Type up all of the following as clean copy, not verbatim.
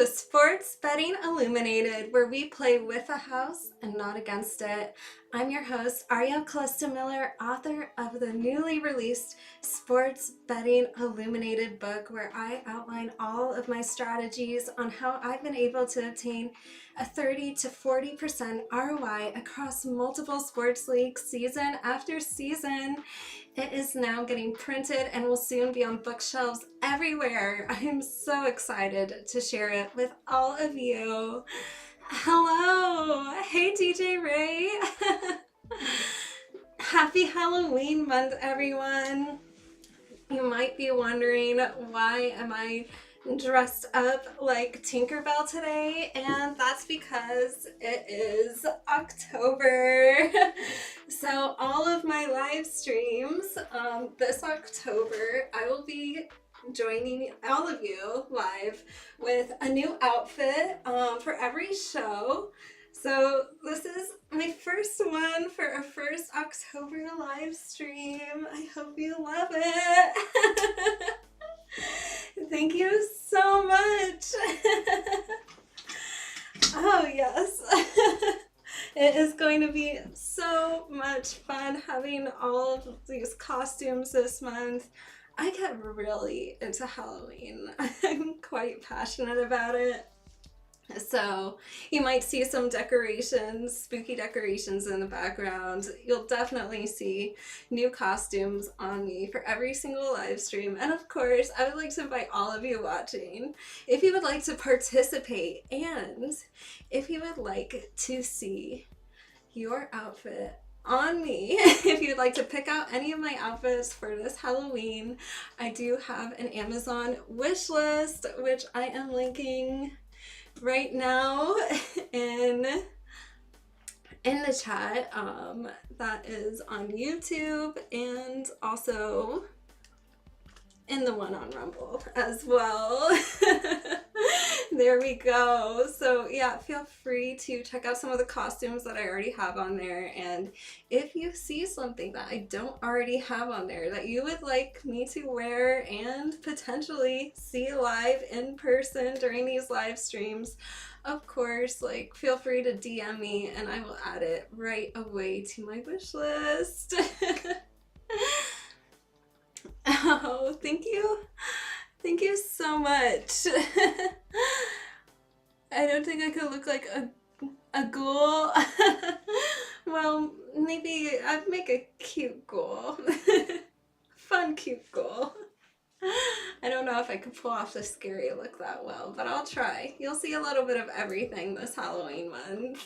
to Sports Betting Illuminated, where we play with the house and not against it. I'm your host, Ariel Miller, author of the newly released Sports Betting Illuminated book, where I outline all of my strategies on how I've been able to obtain a 30 to 40% ROI across multiple sports leagues season after season. It is now getting printed and will soon be on bookshelves everywhere. I'm so excited to share it with all of you. Hello! Hey DJ Ray! Happy Halloween month, everyone! You might be wondering, why am I dressed up like Tinkerbell today? And that's because it is October. So all of my live streams this October, I will be joining all of you live with a new outfit for every show. So this is my first one for our first October live stream. I hope you love it. Thank you so much. Oh yes. It is going to be so much fun having all of these costumes this month. I get really into Halloween. I'm quite passionate about it. So you might see some decorations, spooky decorations in the background. You'll definitely see new costumes on me for every single live stream. And of course, I would like to invite all of you watching, if you would like to participate and if you would like to see your outfit on me, if you'd like to pick out any of my outfits for this Halloween, I do have an Amazon wish list, which I am linking right now in the chat. That is on YouTube and also in the one on Rumble as well. There we go. So yeah, feel free to check out some of the costumes that I already have on there, and if you see something that I don't already have on there that you would like me to wear and potentially see live in person during these live streams, of course, like, feel free to DM me and I will add it right away to my wish list. Oh, thank you. Thank you so much. I don't think I could look like a ghoul. Well, maybe I'd make a cute ghoul. Fun, cute ghoul. I don't know if I could pull off the scary look that well, but I'll try. You'll see a little bit of everything this Halloween month.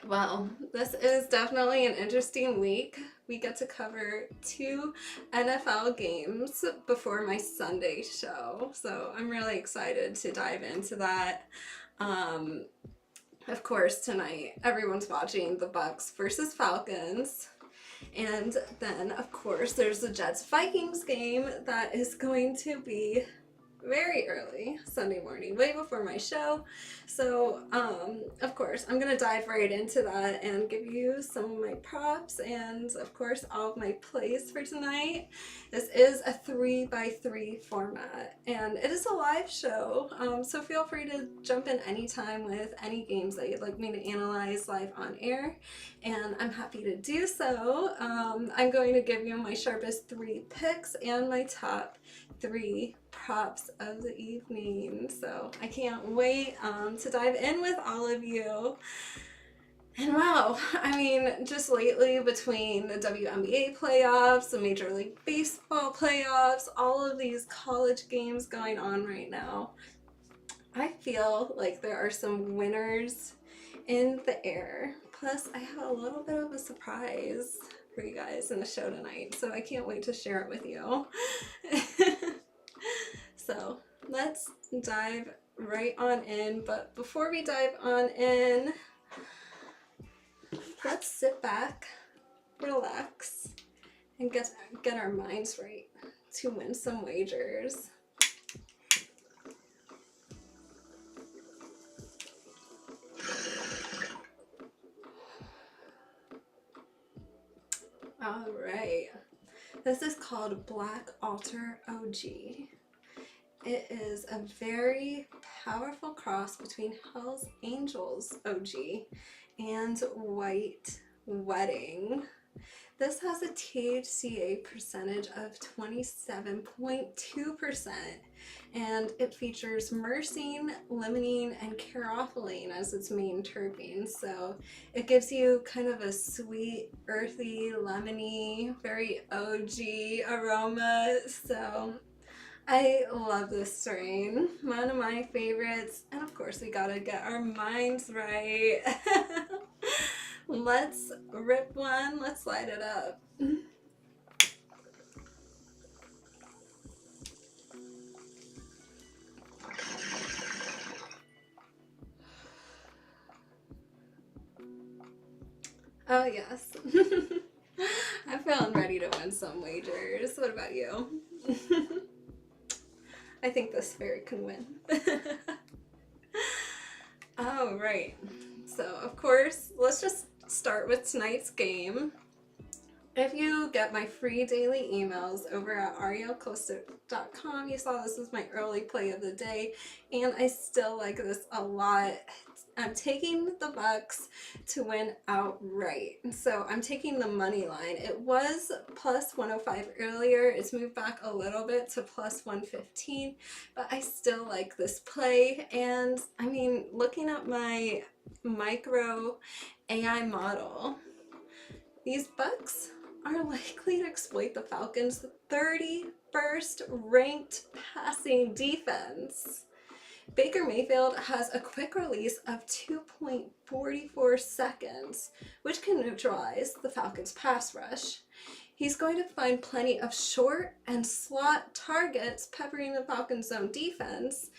Well, this is definitely an interesting week. We get to cover 2 NFL games before my Sunday show, so I'm really excited to dive into that. Of course, tonight everyone's watching the Bucks versus Falcons, and then of course there's the Jets-Vikings game that is going to be very early Sunday morning, way before my show. So of course I'm gonna dive right into that and give you some of my props and of course all of my plays for tonight. This is a 3x3 format and it is a live show, so feel free to jump in anytime with any games that you'd like me to analyze live on air, and I'm happy to do so. I'm going to give you my sharpest 3 picks and my top 3 props of the evening, so I can't wait to dive in with all of you. And wow, I mean, just lately between the WNBA playoffs, the Major League Baseball playoffs, all of these college games going on right now, I feel like there are some winners in the air. Plus, I have a little bit of a surprise for you guys in the show tonight, so I can't wait to share it with you. So let's dive right on in, but before we dive on in, let's sit back, relax, and get our minds right to win some wagers. All right, this is called Black Altar OG. It is a very powerful cross between Hell's Angels OG and White Wedding. This has a THCA percentage of 27.2%, and it features myrcene, limonene, and caryophyllene as its main terpenes. So it gives you kind of a sweet, earthy, lemony, very OG aroma. So I love this strain, one of my favorites, and of course we gotta get our minds right. Let's rip one, let's light it up. Oh yes. I'm feeling ready to win some wagers. What about you? I think this fairy can win. Oh, right. So, of course, let's just start with tonight's game. If you get my free daily emails over at arielcalista.com, you saw this was my early play of the day, and I still like this a lot. I'm taking the Bucks to win outright. So I'm taking the money line. It was plus 105 earlier. It's moved back a little bit to plus 115, but I still like this play. And I mean, looking at my micro AI model, these Bucks are likely to exploit the Falcons' 31st ranked passing defense. Baker Mayfield has a quick release of 2.44 seconds, which can neutralize the Falcons' pass rush. He's going to find plenty of short and slot targets peppering the Falcons' zone defense.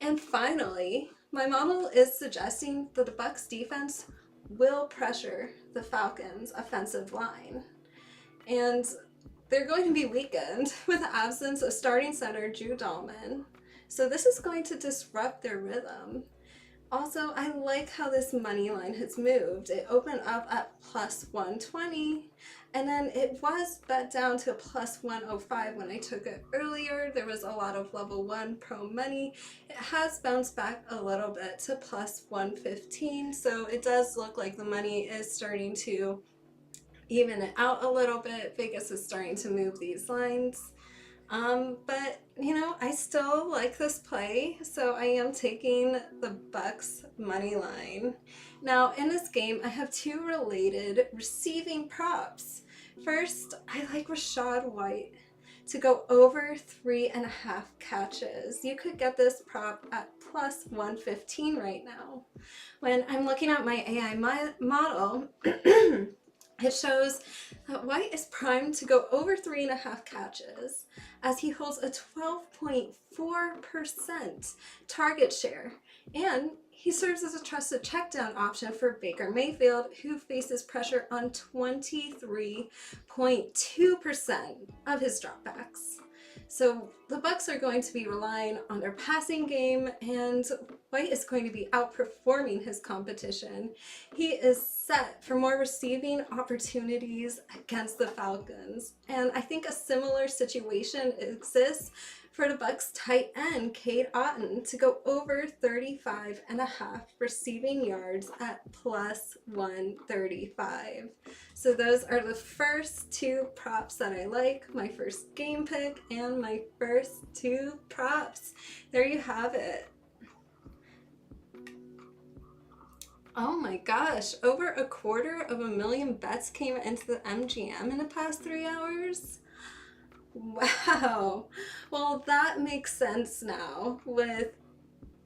And finally, my model is suggesting that the Bucs defense will pressure the Falcons' offensive line. And they're going to be weakened with the absence of starting center Drew Dalman. So this is going to disrupt their rhythm. Also, I like how this money line has moved. It opened up at plus 120, and then it was bet down to plus 105 when I took it earlier. There was a lot of level 1 pro money. It has bounced back a little bit to plus 115, so it does look like the money is starting to even it out a little bit. Vegas is starting to move these lines. But you know, I still like this play, so I am taking the Bucks money line. Now, in this game, I have two related receiving props. First, I like Rachaad White to go over 3.5 catches. You could get this prop at plus 115 right now. When I'm looking at my AI model, it shows that White is primed to go over 3.5 catches as he holds a 12.4% target share, and he serves as a trusted checkdown option for Baker Mayfield, who faces pressure on 23.2% of his dropbacks. So the Bucs are going to be relying on their passing game, and White is going to be outperforming his competition. He is set for more receiving opportunities against the Falcons, and I think a similar situation exists for the Bucs tight end Cade Otton to go over 35.5 receiving yards at plus 135. So those are the first two props that I like, my first game pick and my first two props. There you have it. Oh my gosh, over 250,000 bets came into the MGM in the past 3 hours. Wow. Well, that makes sense now with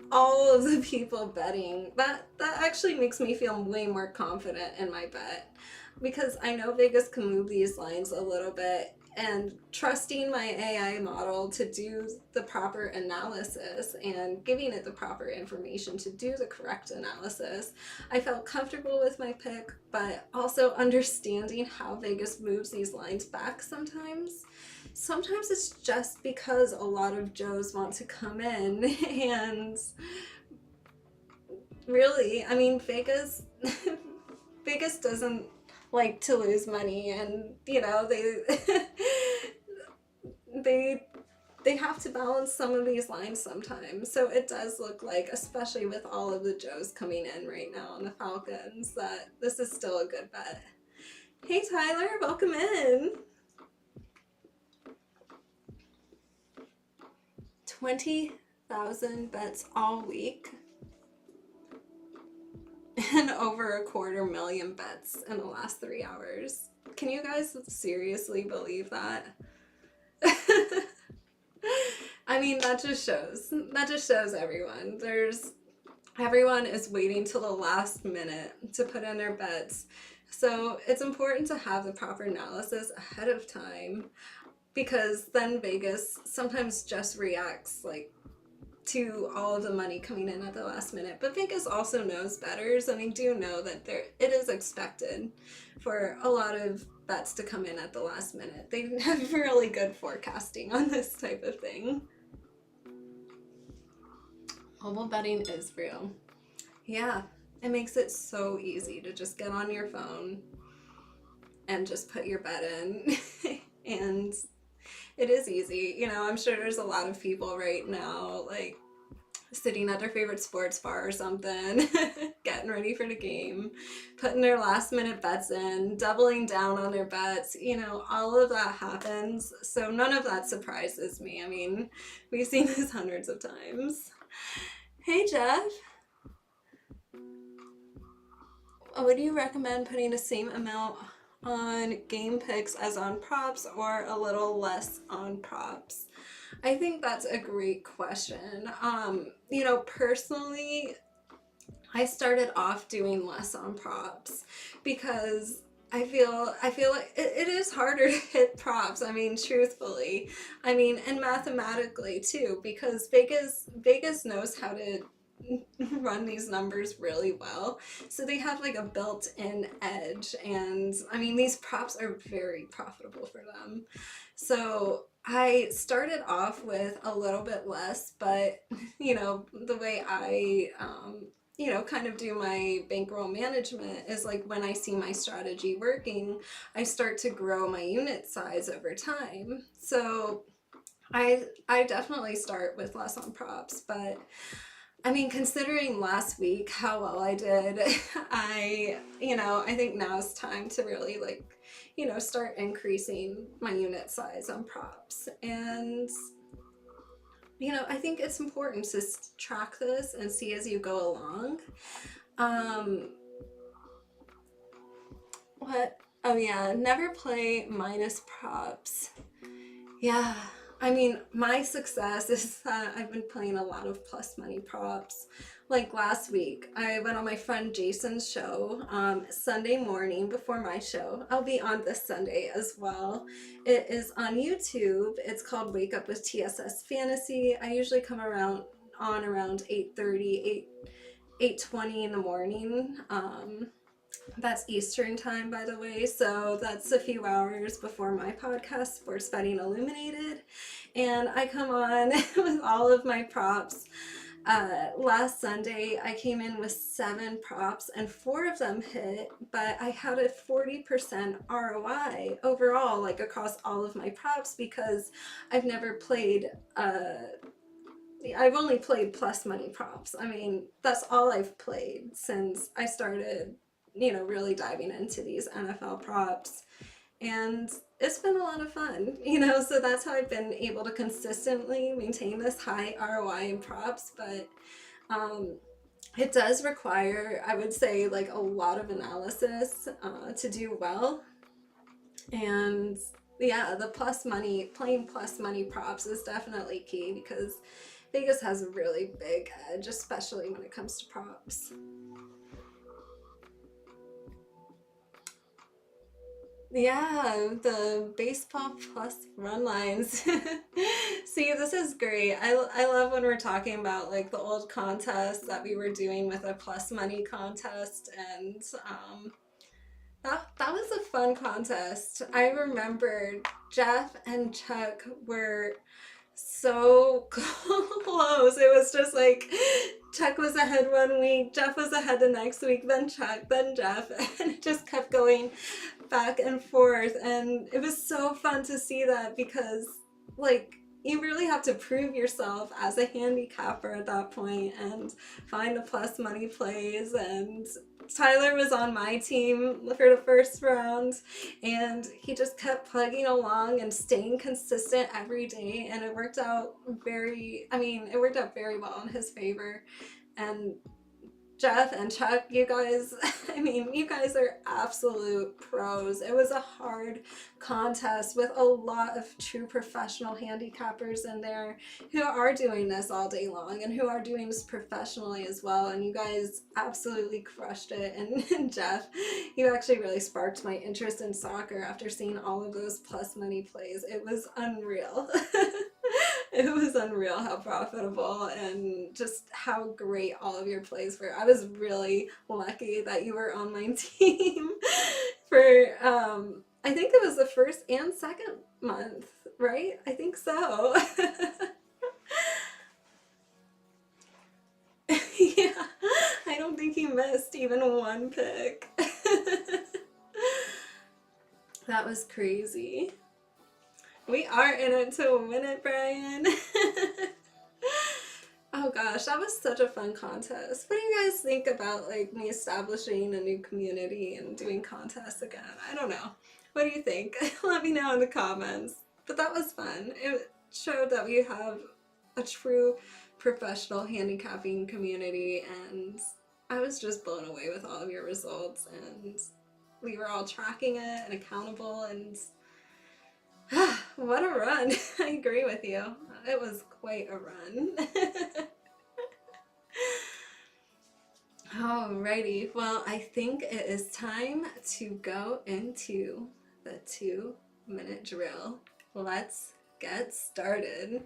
all of the people betting. That actually makes me feel way more confident in my bet, because I know Vegas can move these lines a little bit, and trusting my AI model to do the proper analysis and giving it the proper information to do the correct analysis, I felt comfortable with my pick, but also understanding how Vegas moves these lines back sometimes. Sometimes it's just because a lot of Joes want to come in, and really, I mean, Vegas doesn't like to lose money, and you know, they they have to balance some of these lines sometimes. So it does look like, especially with all of the Joes coming in right now on the Falcons, that this is still a good bet. Hey Tyler, welcome in. 20,000 bets all week and over 250,000 bets in the last 3 hours. Can you guys seriously believe that? I mean, that just shows everyone. Everyone is waiting till the last minute to put in their bets. So it's important to have the proper analysis ahead of time, because then Vegas sometimes just reacts like to all of the money coming in at the last minute. But Vegas also knows bettors, and they do know that it is expected for a lot of bets to come in at the last minute. They have really good forecasting on this type of thing. Mobile betting is real. Yeah, it makes it so easy to just get on your phone and just put your bet in. And it is easy. You know, I'm sure there's a lot of people right now, like, sitting at their favorite sports bar or something, getting ready for the game, putting their last minute bets in, doubling down on their bets. You know, all of that happens. So none of that surprises me. I mean, we've seen this hundreds of times. Hey, Jeff. Would you recommend putting the same amount on game picks as on props, or a little less on props? I think that's a great question. You know, personally, I started off doing less on props because I feel like it is harder to hit props. I mean, truthfully, I mean, and mathematically too, because Vegas knows how to run these numbers really well. So they have like a built-in edge, and I mean, these props are very profitable for them. So I started off with a little bit less, but you know, the way I you know, kind of do my bankroll management is like, when I see my strategy working, I start to grow my unit size over time. So I definitely start with less on props, but I mean, considering last week how well I did, I think now is time to really, like, you know, start increasing my unit size on props. And, you know, I think it's important to track this and see as you go along. Oh yeah, never play minus props. Yeah. I mean, my success is that I've been playing a lot of plus money props. Like last week, I went on my friend Jason's show Sunday morning before my show. I'll be on this Sunday as well. It is on YouTube. It's called Wake Up with TSS Fantasy. I usually come around 8:30, 8:20 in the morning. That's Eastern time, by the way, so that's a few hours before my podcast, Sports Betting Illuminated, and I come on with all of my props. Last Sunday, I came in with 7 props, and 4 of them hit, but I had a 40% ROI overall, like across all of my props, because I've never played, I've only played plus money props. I mean, that's all I've played since I started, you know, really diving into these NFL props, and it's been a lot of fun, you know, so that's how I've been able to consistently maintain this high ROI in props. But it does require, I would say, like a lot of analysis to do well. And yeah, the playing plus money props is definitely key, because Vegas has a really big edge, especially when it comes to props. Yeah, the baseball plus run lines. See, this is great. I love when we're talking about like the old contests that we were doing with a plus money contest, and that was a fun contest. I remember Jeff and Chuck were so close. It was just like Chuck was ahead one week, Jeff was ahead the next week, then Chuck, then Jeff, and it just kept going back and forth. And it was so fun to see that, because like you really have to prove yourself as a handicapper at that point and find the plus money plays. And Tyler was on my team for the first round, and he just kept plugging along and staying consistent every day, and it worked out it worked out very well in his favor. And Jeff and Chuck, you guys, you guys are absolute pros. It was a hard contest with a lot of true professional handicappers in there who are doing this all day long and who are doing this professionally as well. And you guys absolutely crushed it. And Jeff, you actually really sparked my interest in soccer after seeing all of those plus money plays. It was unreal. It was unreal how profitable and just how great all of your plays were. I was really lucky that you were on my team for, I think it was the first and second month, right? I think so. Yeah, I don't think you missed even one pick. That was crazy. We are in it to win it, Brian. Oh gosh, that was such a fun contest. What do you guys think about like me establishing a new community and doing contests again? I don't know. What do you think? Let me know in the comments. But that was fun. It showed that we have a true professional handicapping community, and I was just blown away with all of your results, and we were all tracking it and accountable, and what a run. I agree with you. It was quite a run. Alrighty, well, I think it is time to go into the 2-minute drill. Let's get started.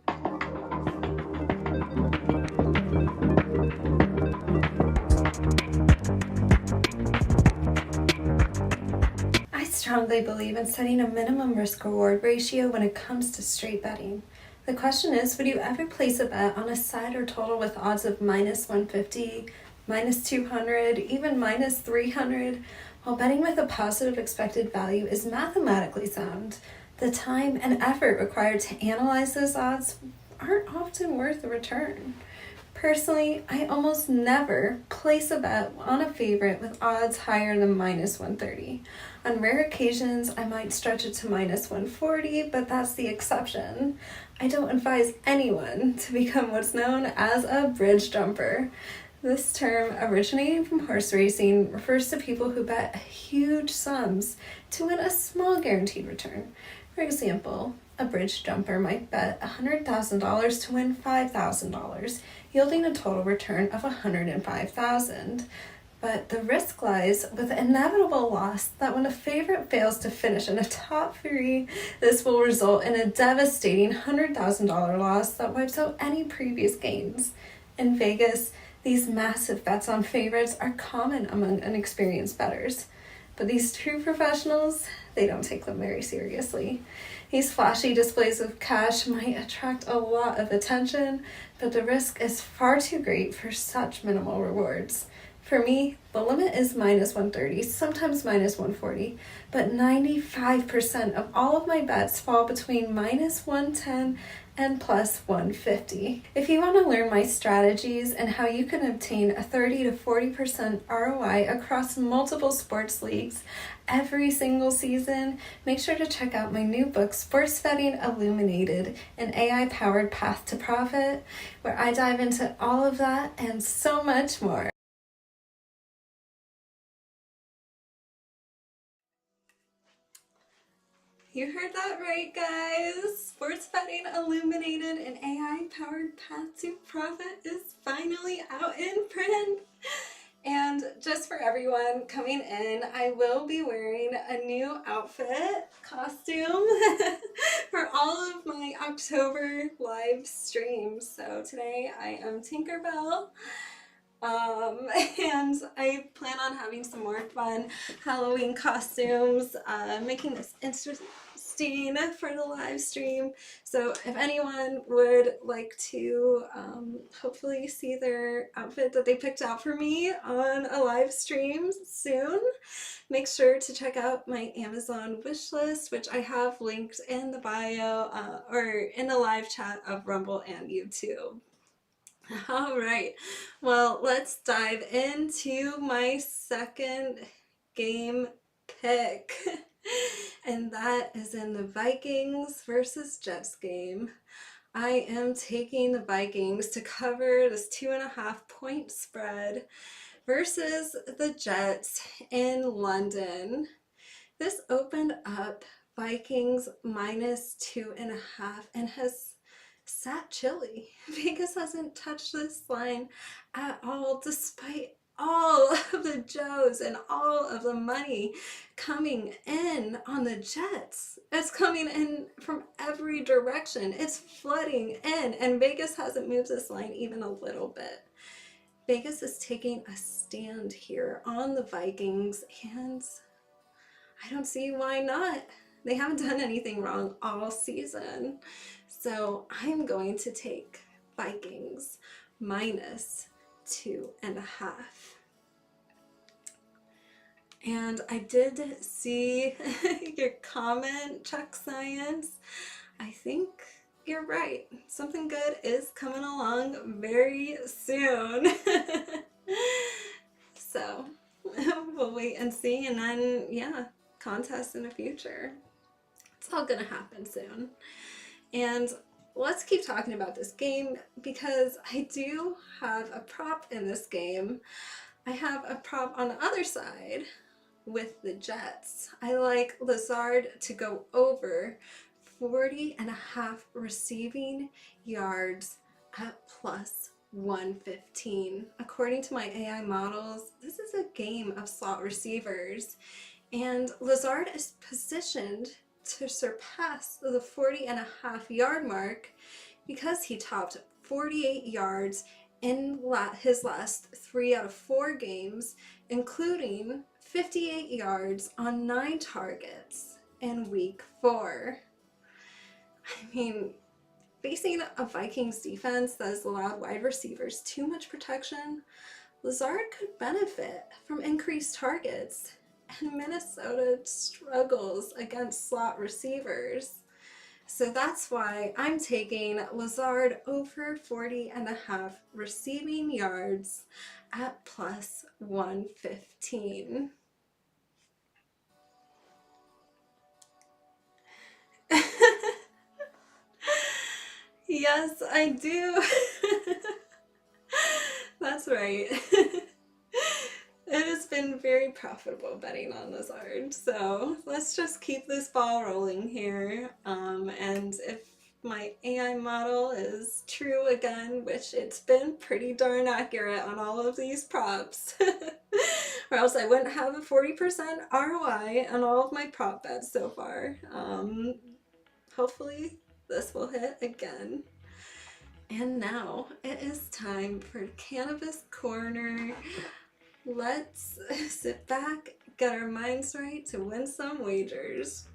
I strongly believe in setting a minimum risk-reward ratio when it comes to straight betting. The question is, would you ever place a bet on a side or total with odds of minus 150, minus 200, even minus 300? While betting with a positive expected value is mathematically sound, the time and effort required to analyze those odds aren't often worth the return. Personally, I almost never place a bet on a favorite with odds higher than minus 130. On rare occasions, I might stretch it to minus 140, but that's the exception. I don't advise anyone to become what's known as a bridge jumper. This term, originating from horse racing, refers to people who bet huge sums to win a small guaranteed return. For example, a bridge jumper might bet $100,000 to win $5,000, yielding a total return of $105,000. But the risk lies with the inevitable loss that when a favorite fails to finish in a top 3, this will result in a devastating $100,000 loss that wipes out any previous gains. In Vegas, these massive bets on favorites are common among inexperienced bettors. But these true professionals, they don't take them very seriously. These flashy displays of cash might attract a lot of attention, but the risk is far too great for such minimal rewards. For me, the limit is minus 130, sometimes minus 140, but 95% of all of my bets fall between minus 110 and plus 150. If you want to learn my strategies and how you can obtain a 30 to 40% ROI across multiple sports leagues every single season, make sure to check out my new book, Sports Betting Illuminated, an AI-powered path to profit, where I dive into all of that and so much more. You heard that right, guys. Sports Betting Illuminated, an AI-powered path to profit is finally out in print. And just for everyone coming in, I will be wearing a new costume for all of my October live streams. So today I am Tinkerbell. And I plan on having some more fun Halloween costumes, making this adjusting for the live stream. So if anyone would like to hopefully see their outfit that they picked out for me on a live stream soon, make sure to check out my Amazon wish list, which I have linked in the bio or in the live chat of Rumble and YouTube. All right, well, let's dive into my second game pick. And that is in the Vikings versus Jets game. I am taking the Vikings to cover this 2.5 point spread versus the Jets in London. This opened up Vikings -2.5 and has sat chilly. Vegas hasn't touched this line at all, despite all of the Joes and all of the money coming in on the Jets. It's coming in from every direction. It's flooding in, and Vegas hasn't moved this line even a little bit. Vegas is taking a stand here on the Vikings, and I don't see why not. They haven't done anything wrong all season. So I'm going to take Vikings -2.5. And I did see your comment, Chuck Science. I think you're right. Something good is coming along very soon. So we'll wait and see, and then, yeah, contests in the future. It's all gonna happen soon. And let's keep talking about this game because I do have a prop in this game. I have a prop on the other side with the Jets. I like Lazard to go over 40.5 receiving yards at +115. According to my AI models, this is a game of slot receivers, and Lazard is positioned to surpass the 40.5 yard mark because he topped 48 yards in his last 3 out of 4 games, including 58 yards on 9 targets in week 4. I mean, facing a Vikings defense that has allowed wide receivers too much protection, Lazard could benefit from increased targets, and Minnesota struggles against slot receivers. So that's why I'm taking Lazard over 40.5 receiving yards at +115. Yes, I do. That's right. It has been very profitable betting on Lazard, so let's just keep this ball rolling here. And if my AI model is true again, which it's been pretty darn accurate on all of these props, or else I wouldn't have a 40% ROI on all of my prop bets so far. Hopefully this will hit again. And now it is time for Cannabis Corner. Let's sit back, get our minds right to win some wagers.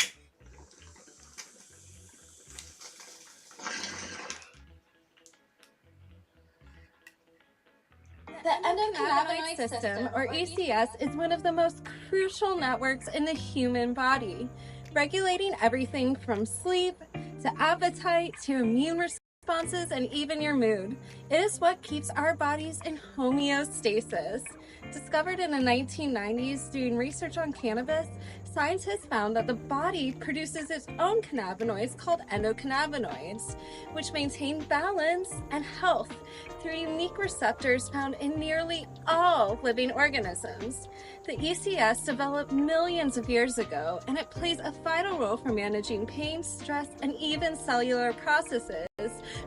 The endocannabinoid system, or ECS, is one of the most crucial networks in the human body, regulating everything from sleep to appetite to immune responses and even your mood. It is what keeps our bodies in homeostasis. Discovered in the 1990s doing research on cannabis, scientists found that the body produces its own cannabinoids called endocannabinoids, which maintain balance and health through unique receptors found in nearly all living organisms. The ECS developed millions of years ago, and it plays a vital role for managing pain, stress, and even cellular processes,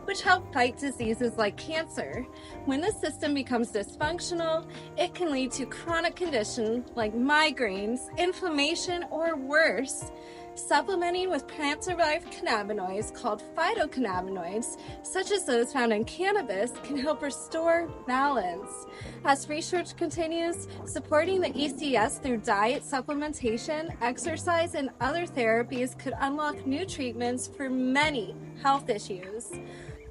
which help fight diseases like cancer. When the system becomes dysfunctional, it can lead to chronic conditions like migraines, inflammation, or worse. Supplementing with plant-derived cannabinoids called phytocannabinoids, such as those found in cannabis, can help restore balance. As research continues, supporting the ECS through diet, supplementation, exercise, and other therapies could unlock new treatments for many health issues.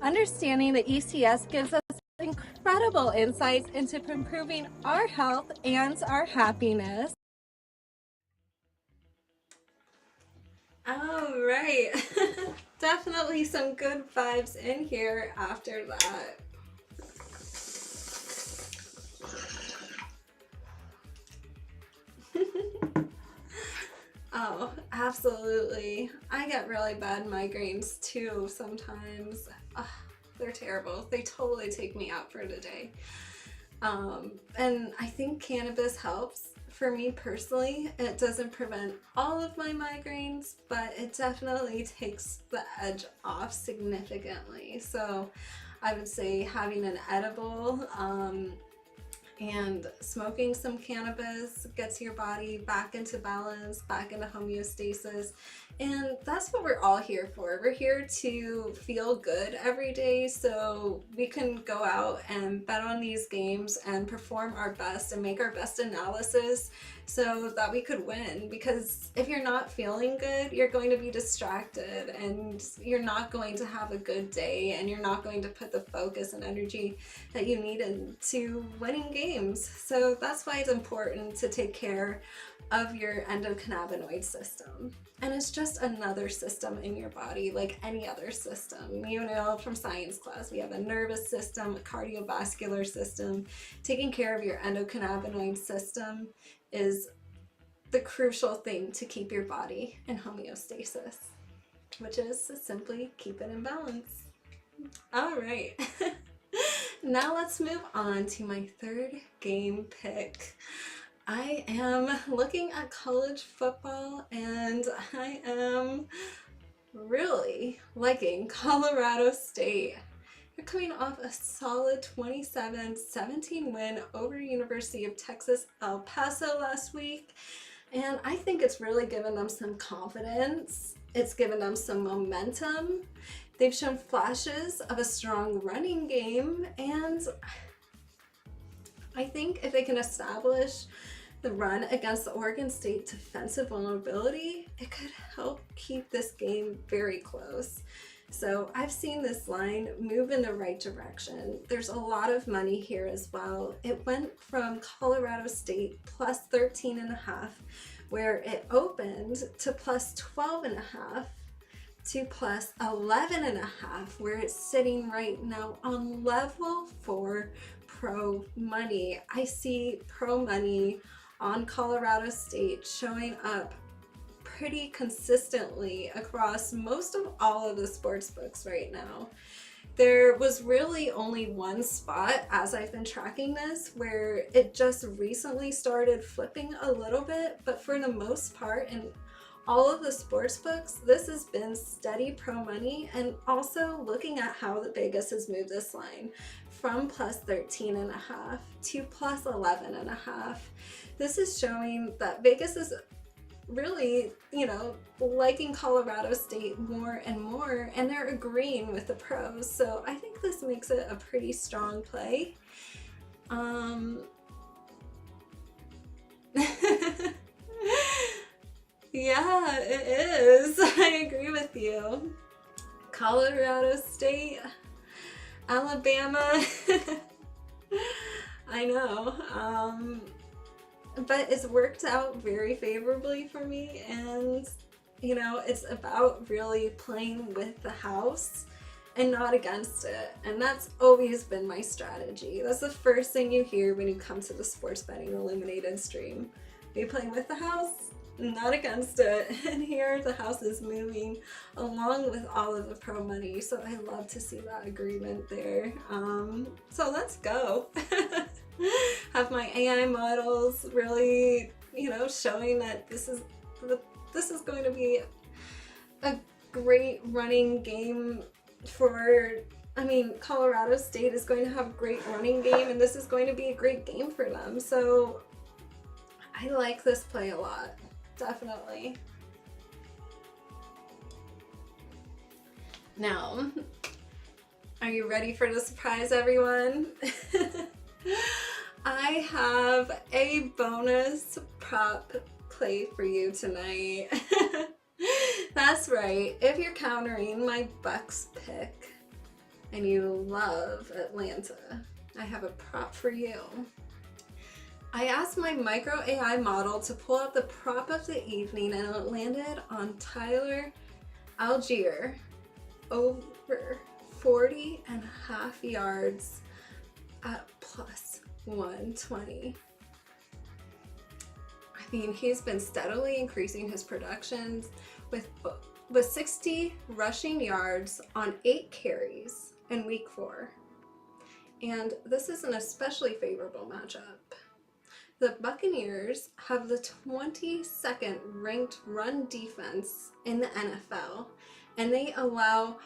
Understanding the ECS gives us incredible insights into improving our health and our happiness. All right. Definitely some good vibes in here after that. Oh, absolutely. I get really bad migraines too sometimes. Ugh, they're terrible. They totally take me out for the day. And I think cannabis helps. For me personally, it doesn't prevent all of my migraines, but it definitely takes the edge off significantly. So I would say having an edible, and smoking some cannabis gets your body back into balance, back into homeostasis. And that's what we're all here for. We're here to feel good every day so we can go out and bet on these games and perform our best and make our best analysis so that we could win. Because if you're not feeling good, you're going to be distracted and you're not going to have a good day, and you're not going to put the focus and energy that you need into winning games. So that's why it's important to take care of your endocannabinoid system. And it's just another system in your body like any other system. You know, from science class, we have a nervous system, a cardiovascular system. Taking care of your endocannabinoid system is the crucial thing to keep your body in homeostasis, which is to simply keep it in balance. All right. Now let's move on to my third game pick. I am looking at college football, and I am really liking Colorado State. They're coming off a solid 27-17 win over University of Texas El Paso last week, and I think it's really given them some confidence. It's given them some momentum. They've shown flashes of a strong running game, and I think if they can establish the run against the Oregon State defensive vulnerability, it could help keep this game very close. So I've seen this line move in the right direction. There's a lot of money here as well. It went from Colorado State plus 13.5, where it opened, to plus 12.5, to plus 11.5, where it's sitting right now on level 4 pro money. I see pro money on Colorado State showing up pretty consistently across most of all of the sports books right now. There was really only one spot, as I've been tracking this, where it just recently started flipping a little bit, but for the most part, in all of the sports books, this has been steady pro money. And also looking at how the Vegas has moved this line from plus 13.5 to plus 11.5. This is showing that Vegas is really, liking Colorado State more and more, and they're agreeing with the pros. So I think this makes it a pretty strong play. Yeah, it is. I agree with you. Colorado State, Alabama. I know. But it's worked out very favorably for me, and it's about really playing with the house and not against it. And that's always been my strategy. That's the first thing you hear when you come to the Sports Betting Illuminated stream. We play with the house, not against it. And here the house is moving along with all of the pro money, so I love to see that agreement there. So let's go. Have my AI models really, showing that this is going to be a great running game for, Colorado State is going to have a great running game, and this is going to be a great game for them. So I like this play a lot, definitely. Now, are you ready for the surprise, everyone? I have a bonus prop play for you tonight. That's right, if you're countering my Bucks pick and you love Atlanta, I have a prop for you. I asked my micro AI model to pull out the prop of the evening, and it landed on Tyler Algier over 40.5 yards at plus 120. I mean, he's been steadily increasing his productions with 60 rushing yards on 8 carries in week 4. And this is an especially favorable matchup. The Buccaneers have the 22nd ranked run defense in the NFL, and they allow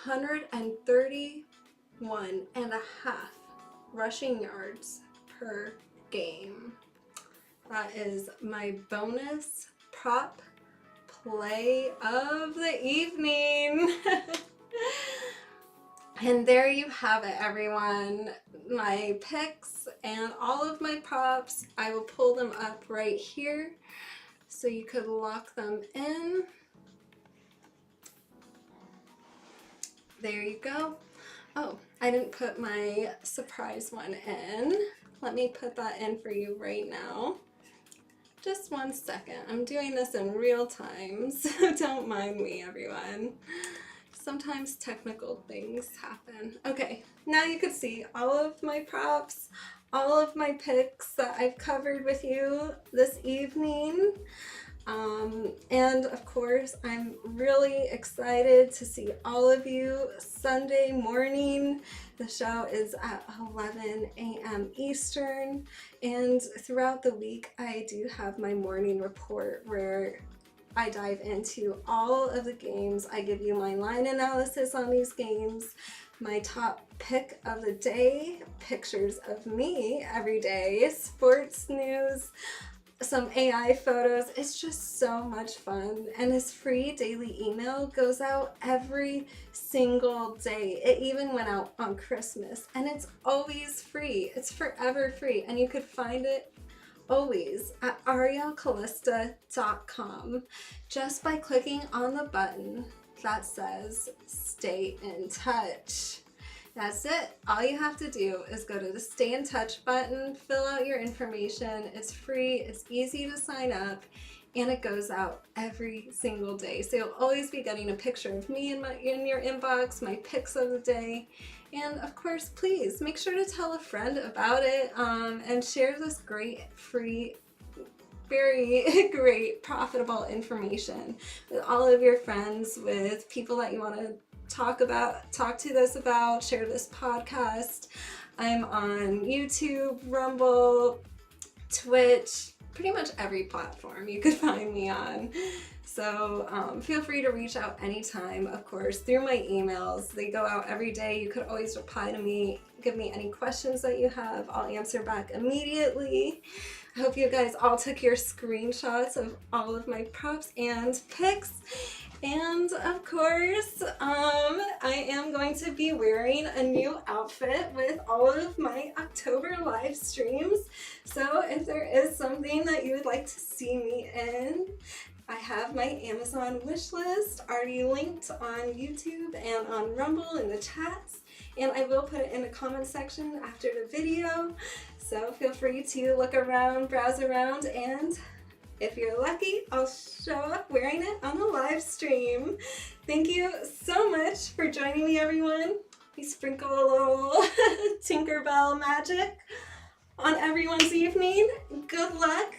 131.5 rushing yards per game. That is my bonus prop play of the evening. And there you have it, everyone. My picks and all of my props. I will pull them up right here so you could lock them in. There you go. Oh, I didn't put my surprise one in. Let me put that in for you right now. Just 1 second. I'm doing this in real time, so don't mind me, everyone. Sometimes technical things happen. Okay, now you can see all of my props, all of my picks that I've covered with you this evening. And of course, I'm really excited to see all of you Sunday morning. The show is at 11 a.m. Eastern, and throughout the week, I do have my morning report where I dive into all of the games. I give you my line analysis on these games, my top pick of the day, pictures of me every day, sports news, some AI photos. It's just so much fun, and this free daily email goes out every single day. It even went out on Christmas, and it's always free. It's forever free, and you could find it always at arielcalista.com just by clicking on the button that says stay in touch. That's it. All you have to do is go to the stay in touch button, fill out your information. It's free, it's easy to sign up, and it goes out every single day. So you'll always be getting a picture of me in your inbox, my picks of the day. And of course, please make sure to tell a friend about it, and share this great, free, very great, profitable information with all of your friends, with people that you want to talk to this about, share this podcast. I'm on YouTube, Rumble, Twitch, pretty much every platform you could find me on. So feel free to reach out anytime, of course, through my emails. They go out every day. You could always reply to me, give me any questions that you have. I'll answer back immediately. I hope you guys all took your screenshots of all of my props and picks. And of course, I am going to be wearing a new outfit with all of my October live streams. So if there is something that you would like to see me in, I have my Amazon wish list already linked on YouTube and on Rumble in the chats, and I will put it in the comment section after the video. So feel free to look around, browse around, and if you're lucky, I'll show up wearing it on the live stream. Thank you so much for joining me, everyone. We sprinkle a little Tinkerbell magic on everyone's evening. Good luck.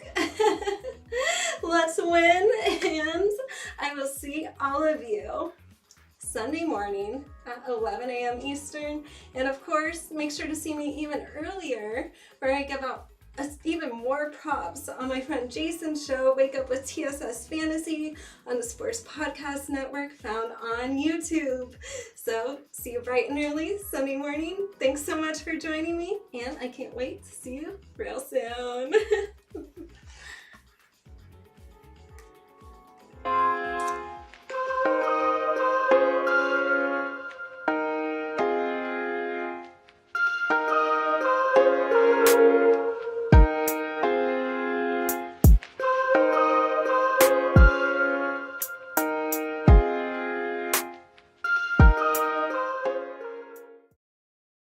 Let's win, and I will see all of you Sunday morning at 11 a.m. Eastern. And of course, make sure to see me even earlier, where I give out even more props on my friend Jason's show, Wake Up with TSS Fantasy, on the Sports Podcast Network, found on YouTube. So see you bright and early Sunday morning. Thanks so much for joining me, and I can't wait to see you real soon.